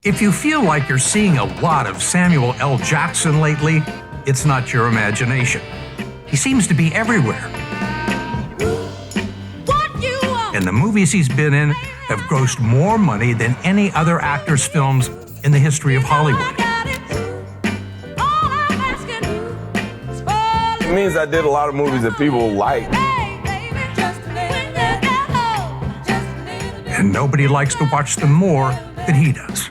If you feel like you're seeing a lot of Samuel L. Jackson lately, it's not your imagination. He seems to be everywhere. And the movies he's been in have grossed more money than any other actor's films in the history of Hollywood. It means I did a lot of movies that people like. And nobody likes to watch them more than he does.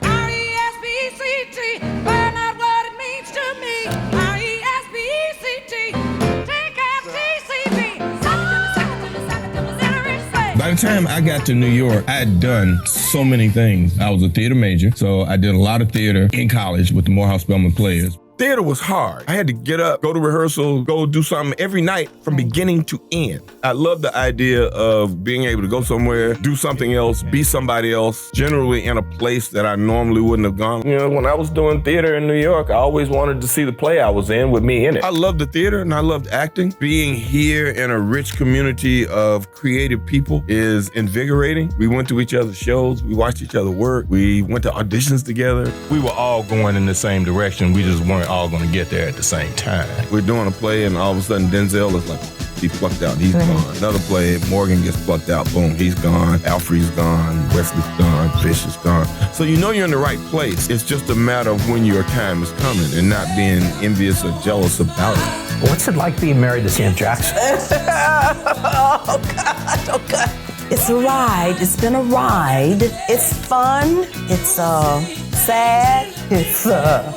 By the time I got to New York, I had done so many things. I was a theater major, so I did a lot of theater in college with the Morehouse Spelman Players. Theater was hard. I had to get up, go to rehearsal, go do something every night from beginning to end. I love the idea of being able to go somewhere, do something else, be somebody else, generally in a place that I normally wouldn't have gone. You know, when I was doing theater in New York, I always wanted to see the play I was in with me in it. I loved the theater and I loved acting. Being here in a rich community of creative people is invigorating. We went to each other's shows, we watched each other work, we went to auditions together. We were all going in the same direction, we just weren't all going to get there at the same time. We're doing a play and all of a sudden Denzel is like, he's plucked out, he's gone. Another play, Morgan gets plucked out, boom, he's gone. Alfred's gone, Wesley's gone, Fish is gone. So you know you're in the right place. It's just a matter of when your time is coming and not being envious or jealous about it. What's it like being married to Sam Jackson? Oh, God, oh, God. It's a ride. It's been a ride. It's fun. It's sad. It's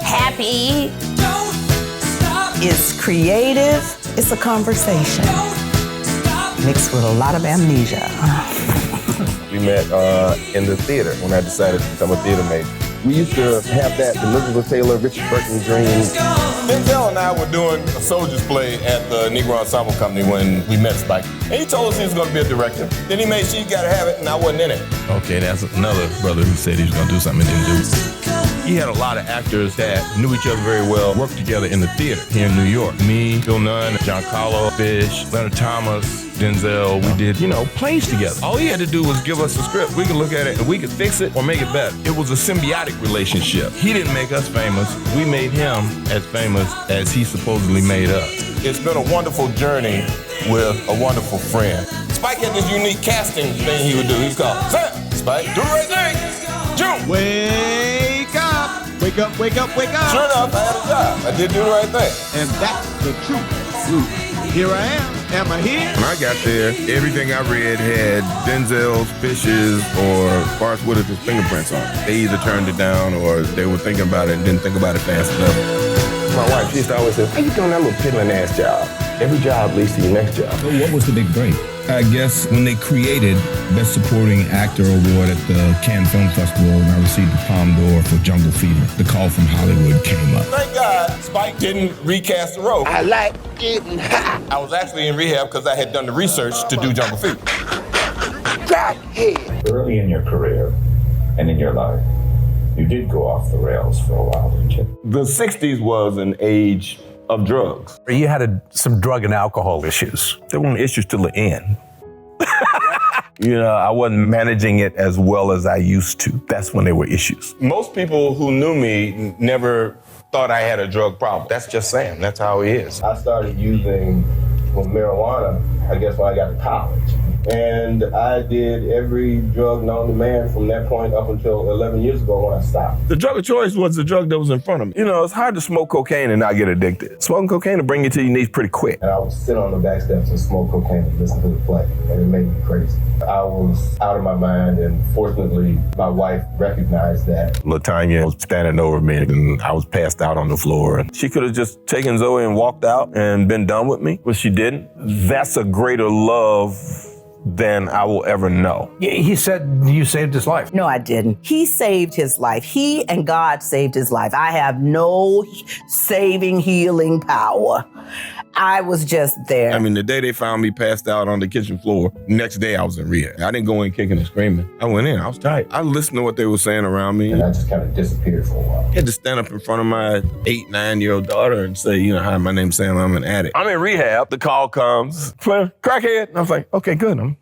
happy. It's creative. It's a conversation mixed with a lot of amnesia. We met in the theater when I decided to become a theater major. We used to have that Elizabeth Taylor, Richard Burton dream. Denzel and I were doing a soldier's play at the Negro Ensemble Company when we met Spike. And he told us he was going to be a director. Then he made sure you got to have it, and I wasn't in it. Okay, that's another brother who said he was going to do something and didn't do it. He had a lot of actors that knew each other very well, worked together in the theater here in New York. Me, Bill Nunn, Giancarlo, Fish, Leonard Thomas, Denzel, we did, plays together. All he had to do was give us a script. We could look at it and we could fix it or make it better. It was a symbiotic relationship. He didn't make us famous. We made him as famous as he supposedly made us. It's been a wonderful journey with a wonderful friend. Spike had this unique casting thing he would do. He'd call, Sam, Spike, do the right thing. June. Wake up. Wake up, wake up, wake up. Sure enough, I had a job. I did do the right thing. And that's the truth. Here I am I here? When I got there, everything I read had Denzel's, Fish's, or Forrest Whitaker's fingerprints on it. They either turned it down or they were thinking about it and didn't think about it fast enough. My wife, she used to always say, how you doing that little piddling ass job? Every job leads to your next job. So what was the big break? I guess when they created Best Supporting Actor Award at the Cannes Film Festival and I received the Palme d'Or for Jungle Fever, the call from Hollywood came up. Thank God Spike didn't recast the role. I like getting high. I was actually in rehab because I had done the research to do Jungle Fever. Godhead. Early in your career and in your life, you did go off the rails for a while, didn't you? The 60s was an age of drugs. You had some drug and alcohol issues. There weren't issues till the end. I wasn't managing it as well as I used to. That's when there were issues. Most people who knew me never thought I had a drug problem. That's just Sam. That's how he is. I started using marijuana, I guess, when I got to college. And I did every drug known to man from that point up until 11 years ago when I stopped. The drug of choice was the drug that was in front of me. It's hard to smoke cocaine and not get addicted. Smoking cocaine will bring you to your knees pretty quick. And I would sit on the back steps and smoke cocaine and listen to the play, and it made me crazy. I was out of my mind, and fortunately, my wife recognized that. LaTanya was standing over me, and I was passed out on the floor. And she could have just taken Zoe and walked out and been done with me, but she didn't. That's a greater love than I will ever know. He said you saved his life. No, I didn't. He saved his life. He and God saved his life. I have no saving, healing power. I was just there. I mean, the day they found me passed out on the kitchen floor, next day I was in rehab. I didn't go in kicking and screaming. I went in, I was tight. I listened to what they were saying around me. And I just kind of disappeared for a while. I had to stand up in front of my 8-9-year-old daughter and say, hi, my name's Sam, I'm an addict. I'm in rehab, the call comes, crackhead. And I was like, okay, good, I'm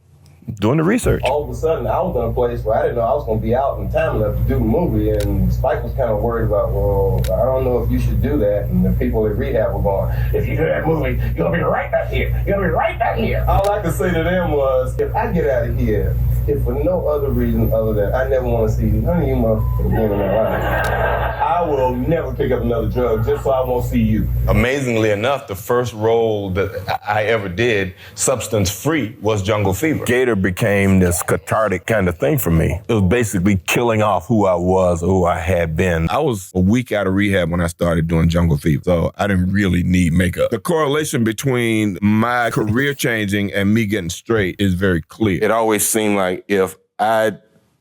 doing the research. All of a sudden, I was in a place where I didn't know I was going to be out in time enough to do the movie, and Spike was kind of worried about, well, I don't know if you should do that. And the people at rehab were going, if you do that movie, you're going to be right back here. You're going to be right back here. All I could say to them was, if I get out of here, if for no other reason other than I never want to see none of you motherfuckers again in my life, I will never pick up another drug just so I won't see you. Amazingly enough, the first role that I ever did, substance-free, was Jungle Fever. Gator became this cathartic kind of thing for me. It was basically killing off who I was or who I had been. I was a week out of rehab when I started doing Jungle Fever, so I didn't really need makeup. The correlation between my career changing and me getting straight is very clear. It always seemed like if I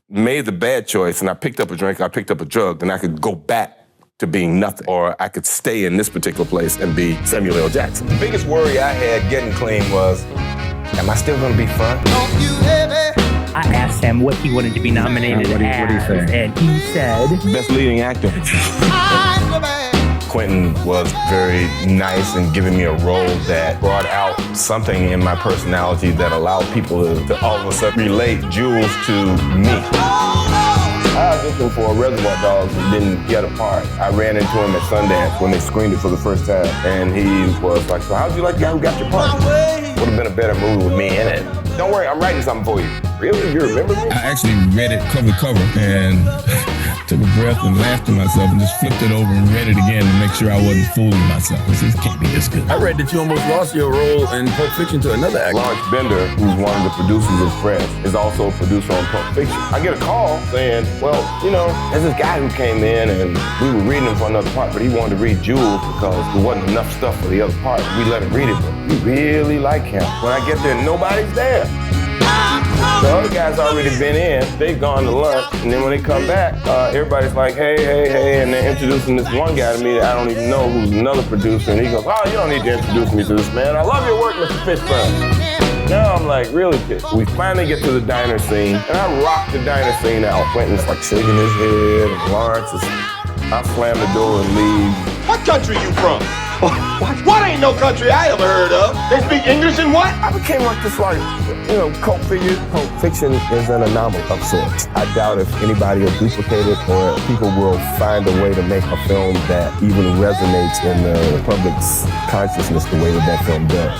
made the bad choice and I picked up a drink, I picked up a drug, then I could go back to being nothing. Or I could stay in this particular place and be Samuel L. Jackson. The biggest worry I had getting clean was, am I still gonna be fun? I asked him what he wanted to be nominated as, and he said... Best leading actor. Quentin was very nice in giving me a role that brought out something in my personality that allowed people to all of a sudden relate Jules to me. I auditioned for Reservoir Dogs and didn't get a part. I ran into him at Sundance when they screened it for the first time, and he was like, so how'd you like the guy who got your part? Would have been a better movie with me in it. Don't worry, I'm writing something for you. Really? You remember me? I actually read it cover to cover and took a breath and laughed to myself and just flipped it over and read it again to make sure I wasn't fooling myself. This can't be this good. I read that you almost lost your role in Pulp Fiction to another actor. Lawrence Bender, who's one of the producers of Friends, is also a producer on Pulp Fiction. I get a call saying, well, you know, there's this guy who came in and we were reading him for another part, but he wanted to read Jules because there wasn't enough stuff for the other part. We let him read it, but we really like him. When I get there, nobody's there. The other guys already been in, they've gone to lunch, and then when they come back, everybody's like, hey, and they're introducing this one guy to me that I don't even know who's another producer, and he goes, oh, you don't need to introduce me to this man. I love your work, Mr. Fishburne. Now I'm like really pissed. We finally get to the diner scene, and I rock the diner scene out. Quentin's like shaking his head, and Lawrence is, I slam the door and leave. What country you from? What ain't no country I ever heard of? They speak English and what? I became like this, like, you know, cult figure. Pulp Fiction is an anomaly of sorts. I doubt if anybody will duplicate it or people will find a way to make a film that even resonates in the public's consciousness the way that that film does.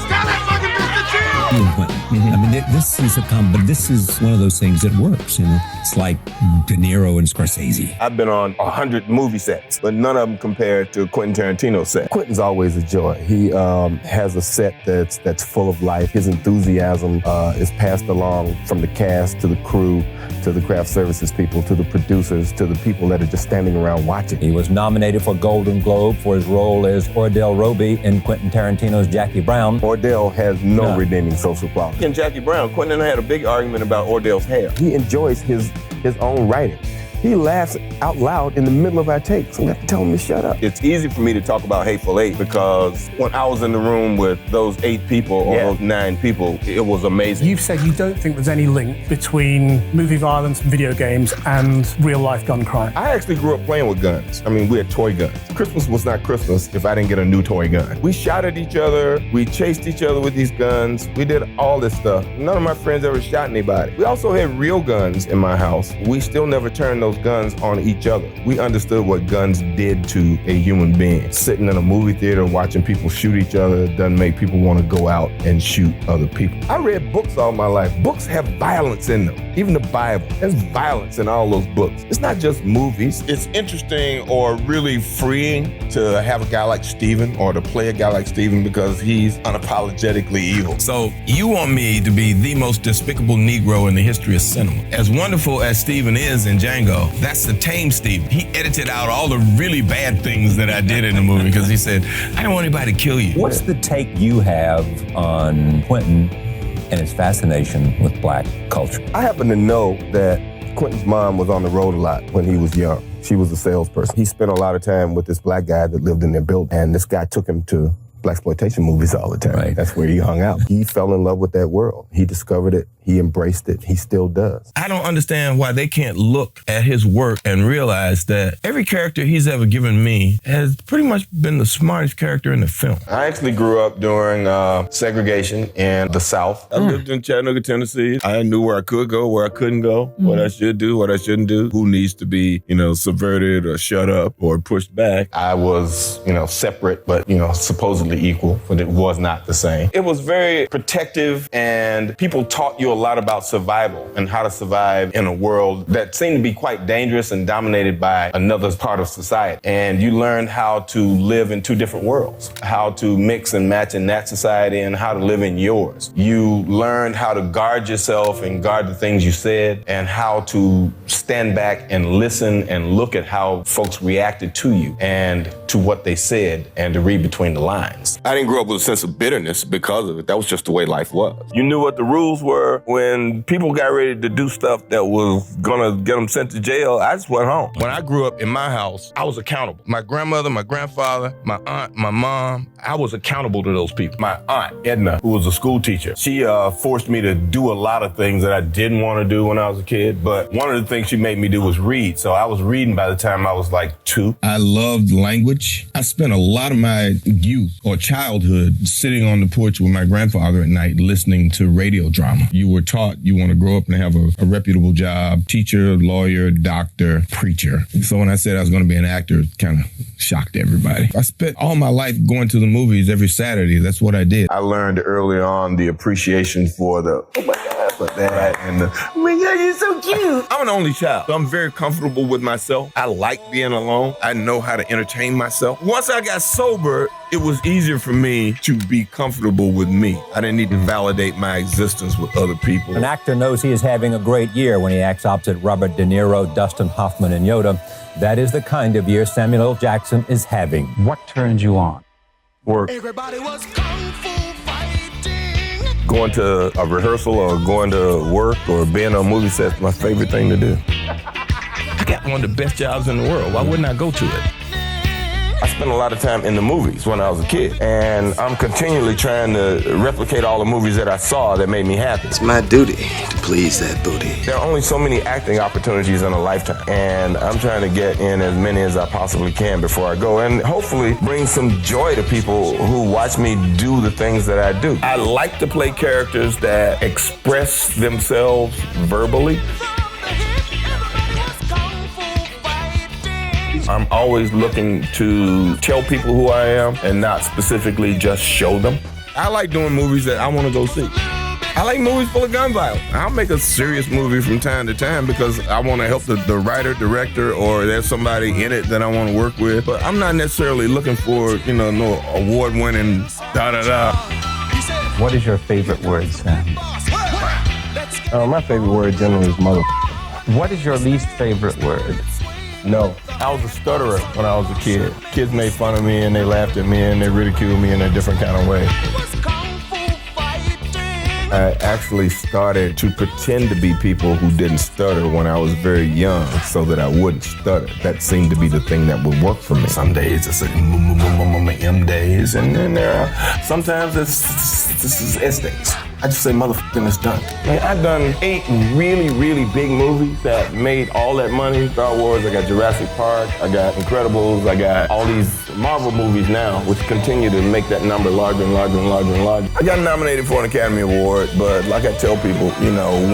I mean, this is but this is one of those things that works. You know, it's like De Niro and Scorsese. I've been on 100 movie sets, but none of them compared to Quentin Tarantino's set. Quentin's always a joy. He has a set that's full of life. His enthusiasm is passed along from the cast to the crew, to the craft services people, to the producers, to the people that are just standing around watching. He was nominated for Golden Globe for his role as Ordell Roby in Quentin Tarantino's Jackie Brown. Ordell has no redeeming social quality. In Jackie Brown, Quentin and I had a big argument about Ordell's hair. He enjoys his own writing. He laughs out loud in the middle of our takes. We have to tell him to shut up. It's easy for me to talk about Hateful Eight because when I was in the room with those 8 people or those 9 people, it was amazing. You've said you don't think there's any link between movie violence and video games and real-life gun crime. I actually grew up playing with guns. I mean, we had toy guns. Christmas was not Christmas if I didn't get a new toy gun. We shot at each other. We chased each other with these guns. We did all this stuff. None of my friends ever shot anybody. We also had real guns in my house. We still never turned those guns on each other. We understood what guns did to a human being. Sitting in a movie theater watching people shoot each other doesn't make people want to go out and shoot other people. I read books all my life. Books have violence in them. Even the Bible, there's violence in all those books. It's not just movies. It's interesting or really freeing to have a guy like Steven or to play a guy like Steven because he's unapologetically evil. So you want me to be the most despicable Negro in the history of cinema. As wonderful as Steven is in Django, that's the tame Steven. He edited out all the really bad things that I did in the movie because he said, I don't want anybody to kill you. What's the take you have on Quentin and his fascination with black culture? I happen to know that Quentin's mom was on the road a lot when he was young. She was a salesperson. He spent a lot of time with this black guy that lived in their building, and this guy took him to blaxploitation movies all the time. Right. That's where he hung out. He fell in love with that world. He discovered it. He embraced it. He still does. I don't understand why they can't look at his work and realize that every character he's ever given me has pretty much been the smartest character in the film. I actually grew up during segregation in the South. I lived in Chattanooga, Tennessee. I knew where I could go, where I couldn't go, what I should do, what I shouldn't do, who needs to be, subverted or shut up or pushed back. I was, separate, but, supposedly equal, but it was not the same. It was very protective, and people taught you a lot about survival and how to survive in a world that seemed to be quite dangerous and dominated by another part of society. And you learned how to live in two different worlds, how to mix and match in that society and how to live in yours. You learned how to guard yourself and guard the things you said, and how to stand back and listen and look at how folks reacted to you and to what they said, and to read between the lines. I didn't grow up with a sense of bitterness because of it. That was just the way life was. You knew what the rules were. When people got ready to do stuff that was gonna get them sent to jail, I just went home. When I grew up in my house, I was accountable. My grandmother, my grandfather, my aunt, my mom, I was accountable to those people. My aunt, Edna, who was a school teacher, she forced me to do a lot of things that I didn't want to do when I was a kid, but one of the things she made me do was read. So I was reading by the time I was like 2. I loved language. I spent a lot of my youth or childhood sitting on the porch with my grandfather at night listening to radio drama. You were taught you want to grow up and have a reputable job, teacher, lawyer, doctor, preacher. So when I said I was going to be an actor, it kind of shocked everybody. I spent all my life going to the movies every Saturday. That's what I did. I learned early on the appreciation for the, oh my God, for that, and the, oh my God, you're so cute. I'm an only child, so I'm very comfortable with myself. I like being alone. I know how to entertain myself. Once I got sober, it was easier for me to be comfortable with me. I didn't need to validate my existence with other people. An actor knows he is having a great year when he acts opposite Robert De Niro, Dustin Hoffman, and Yoda. That is the kind of year Samuel L. Jackson is having. What turns you on? Work. Everybody was kung fu fighting. Going to a rehearsal or going to work or being on a movie set is my favorite thing to do. I got one of the best jobs in the world. Why wouldn't I go to it? I spent a lot of time in the movies when I was a kid, and I'm continually trying to replicate all the movies that I saw that made me happy. It's my duty to please that booty. There are only so many acting opportunities in a lifetime, and I'm trying to get in as many as I possibly can before I go, and hopefully bring some joy to people who watch me do the things that I do. I like to play characters that express themselves verbally. I'm always looking to tell people who I am and not specifically just show them. I like doing movies that I want to go see. I like movies full of gun violence. I'll make a serious movie from time to time because I want to help the writer, director, or there's somebody in it that I want to work with. But I'm not necessarily looking for, no award-winning da-da-da. What is your favorite word, Sam? My favorite word generally is mother. What is your least favorite word? No. I was a stutterer when I was a kid. Kids made fun of me and they laughed at me and they ridiculed me in a different kind of way. I actually started to pretend to be people who didn't stutter when I was very young so that I wouldn't stutter. That seemed to be the thing that would work for me. Some days it's like M days, and then there are sometimes it's S days. I just say motherfucking it's done. I've done 8 really, really big movies that made all that money. Star Wars, I got Jurassic Park, I got Incredibles, I got all these Marvel movies now, which continue to make that number larger and larger and larger and larger. I got nominated for an Academy Award, but like I tell people,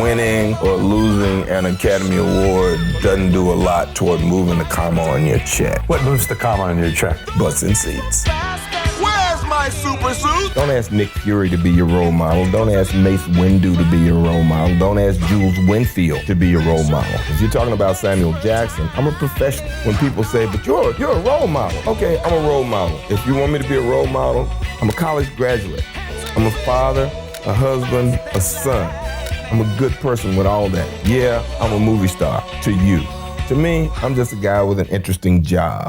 winning or losing an Academy Award doesn't do a lot toward moving the comma on your check. What moves the comma on your check? Butts and seats. Where's my super suit? Don't ask Nick Fury to be your role model. Don't ask Mace Windu to be your role model. Don't ask Jules Winfield to be your role model. If you're talking about Samuel Jackson, I'm a professional. When people say, but you're a role model. Okay, I'm a role model. If you want me to be a role model, I'm a college graduate. I'm a father, a husband, a son. I'm a good person with all that. Yeah, I'm a movie star to you. To me, I'm just a guy with an interesting job.